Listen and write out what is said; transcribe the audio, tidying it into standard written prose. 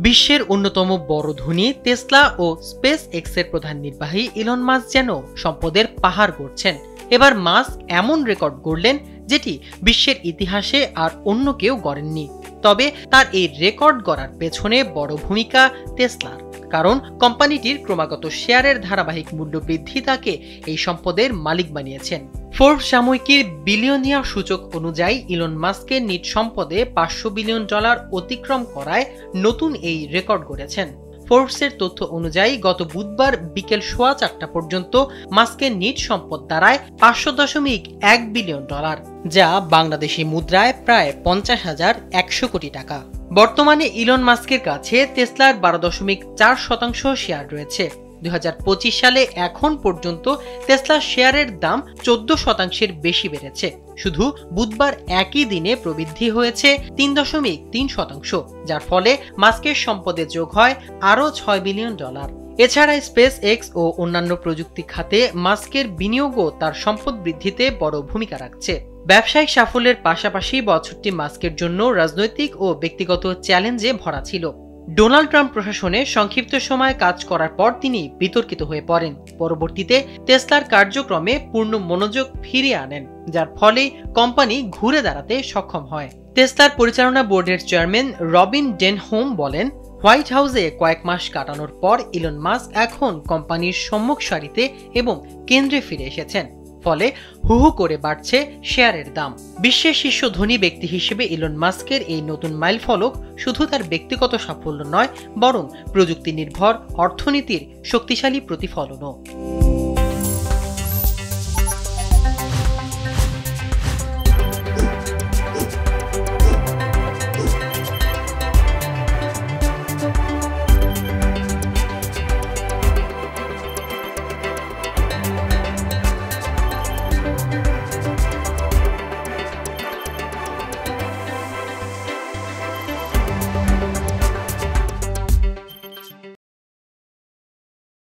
বিশ্বের অন্যতম বড় ধনী টেসলা ও স্পেস এক্সের প্রধান নির্বাহী ইলন মাস্ক যেন সম্পদের পাহাড় গড়ছেন। এবার মাস্ক এমন রেকর্ড গড়লেন যেটি বিশ্বের ইতিহাসে আর অন্য কেউ গড়েননি। তবে তার এই রেকর্ড গড়ার পেছনে বড় ভূমিকা টেসলার, কারণ কোম্পানিটির ক্রমাগত শেয়ারের ধারাবাহিক মূল্য বৃদ্ধি তাকে এই সম্পদের মালিক বানিয়েছেন। ফোর্বস সাময়িকীর বিলিয়নিয়ার সূচক অনুযায়ী ইলন মাস্কের নিট সম্পদে $500 বিলিয়ন অতিক্রম করায় নতুন এই রেকর্ড গড়েছেন। ফোর্বসের তথ্য অনুযায়ী গত বুধবার বিকেল 4:15 পর্যন্ত মাস্কের নিট সম্পদ দাঁড়ায় $500.1 বিলিয়ন, যা বাংলাদেশি মুদ্রায় প্রায় 50,100 কোটি টাকা। বর্তমানে ইলন মাস্কের কাছে টেসলার 12.4% শেয়ার রয়েছে। 2025 সালে এখন পর্যন্ত টেসলার শেয়ারের দাম 14% বেশি বেড়েছে। শুধু বুধবার একই দিনে প্রবৃদ্ধি হয়েছে 3.3%, যার ফলে মাস্কের সম্পদে যোগ হয় আরও $6 বিলিয়ন। এছাড়া স্পেস এক্স ও অন্যান্য প্রযুক্তি খাতে মাস্কের বিনিয়োগও তার সম্পদ বৃদ্ধিতে বড় ভূমিকা রাখছে। ব্যবসায়িক সাফল্যের পাশাপাশি বছরটি মাস্কের জন্য রাজনৈতিক ও ব্যক্তিগত চ্যালেঞ্জে ভরা ছিল। ডোনাল্ড ট্রাম্প প্রশাসনে সংক্ষিপ্ত সময় কাজ করার পর তিনি বিতর্কিত হয়ে পড়েন। পরবর্তীতে টেসলার কার্যক্রমে পূর্ণ মনোযোগ ফিরিয়ে আনেন, যার ফলে কোম্পানি ঘুরে দাঁড়াতে সক্ষম হয়। টেসলার পরিচালনা বোর্ডের চেয়ারম্যান রবিন ডেনহোম বলেন, হোয়াইট হাউসে কয়েক মাস কাটানোর পর ইলন মাস্ক এখন কোম্পানির সম্মুখ সারিতে এবং কেন্দ্রে ফিরে এসেছেন। ফলে হু হু করে বাড়ছে শেয়ারের দাম। বিশ্বের শীর্ষ ধনী ব্যক্তি হিসেবে ইলন মাস্কের এই নতুন মাইলফলক শুধু তার ব্যক্তিগত সাফল্য নয়, বরং প্রযুক্তি নির্ভর অর্থনীতির শক্তিশালী প্রতিফলনও।